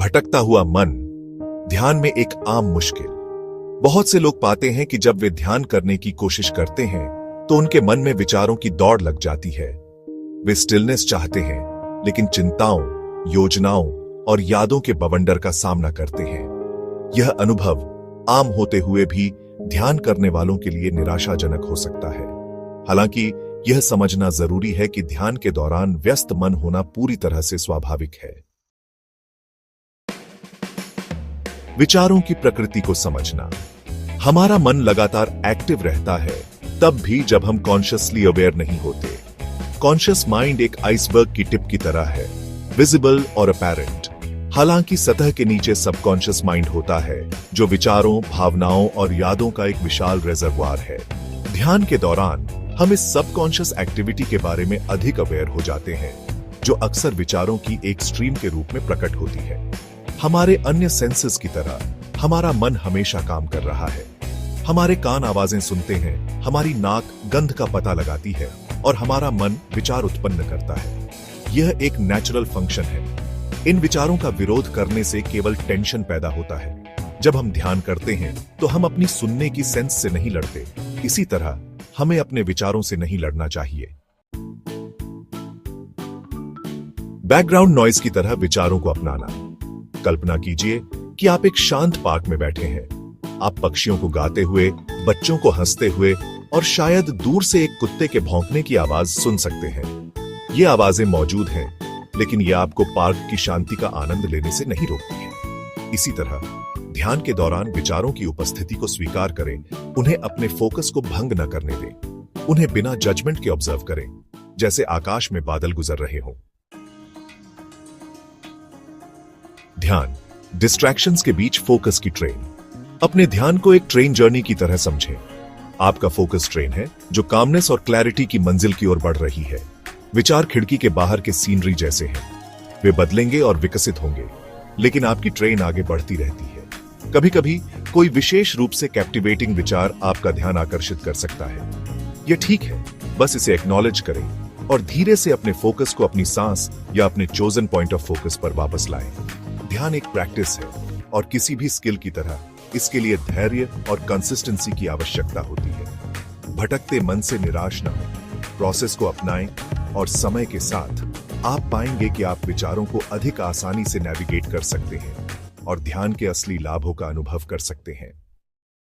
भटकता हुआ मन ध्यान में एक आम मुश्किल। बहुत से लोग पाते हैं कि जब वे ध्यान करने की कोशिश करते हैं तो उनके मन में विचारों की दौड़ लग जाती है। वे स्टिलनेस चाहते हैं, लेकिन चिंताओं, योजनाओं और यादों के बवंडर का सामना करते हैं। यह अनुभव आम होते हुए भी ध्यान करने वालों के लिए निराशाजनक हो सकता है। हालांकि यह समझना जरूरी है कि ध्यान के दौरान व्यस्त मन होना पूरी तरह से स्वाभाविक है। विचारों की प्रकृति को समझना। हमारा मन लगातार एक्टिव रहता है, तब भी जब हम कॉन्शियसली अवेयर नहीं होते। कॉन्शियस माइंड एक आइसबर्ग की टिप की तरह है, विजिबल और अपैरेंट। हालांकि सतह के नीचे सबकॉन्शियस माइंड होता है, जो विचारों, भावनाओं और यादों का एक विशाल रिजर्वॉयर है। ध्यान के दौरान हम इस सबकॉन्शियस एक्टिविटी के बारे में अधिक अवेयर हो जाते हैं, जो अक्सर विचारों की एक स्ट्रीम के रूप में प्रकट होती है। हमारे अन्य सेंसेस की तरह हमारा मन हमेशा काम कर रहा है। हमारे कान आवाजें सुनते हैं, हमारी नाक गंध का पता लगाती है और हमारा मन विचार उत्पन्न करता है। यह एक नेचुरल फंक्शन है। इन विचारों का विरोध करने से केवल टेंशन पैदा होता है। जब हम ध्यान करते हैं तो हम अपनी सुनने की सेंस से नहीं लड़ते। इसी तरह हमें अपने विचारों से नहीं लड़ना चाहिए। बैकग्राउंड नॉइज की तरह विचारों को अपनाना। कल्पना कीजिए कि आप एक शांत पार्क में बैठे हैं। आप पक्षियों को गाते हुए, बच्चों को हंसते हुए और शायद दूर से एक कुत्ते के भौंकने की आवाज सुन सकते हैं। ये आवाजें मौजूद हैं, लेकिन ये आपको पार्क की शांति का आनंद लेने से नहीं रोकती हैं। इसी तरह ध्यान के दौरान विचारों की उपस्थिति को स्वीकार करें, उन्हें अपने फोकस को भंग न करने दें। उन्हें बिना जजमेंट के ऑब्जर्व करें, जैसे आकाश में बादल गुजर रहे हों। ध्यान, डिस्ट्रैक्शंस के बीच फोकस की ट्रेन। अपने ध्यान को एक ट्रेन जर्नी की तरह समझें। आपका फोकस ट्रेन है जो कामनेस और क्लैरिटी की मंजिल की ओर बढ़ रही है। विचार खिड़की के बाहर के सीनरी जैसे हैं। वे बदलेंगे और विकसित होंगे, लेकिन आपकी ट्रेन आगे बढ़ती रहती है। कभी कभी कोई विशेष रूप से कैप्टिवेटिंग विचार आपका ध्यान आकर्षित कर सकता है। यह ठीक है, बस इसे एक्नॉलेज करें और धीरे से अपने फोकस को अपनी सांस या अपने चोजन पॉइंट ऑफ फोकस पर वापस लाएं। ध्यान एक प्रैक्टिस है और किसी भी स्किल की तरह इसके लिए धैर्य और कंसिस्टेंसी की आवश्यकता होती है। भटकते मन से निराश न हो, प्रोसेस को अपनाएं और समय के साथ आप पाएंगे कि आप विचारों को अधिक आसानी से नेविगेट कर सकते हैं और ध्यान के असली लाभों का अनुभव कर सकते हैं।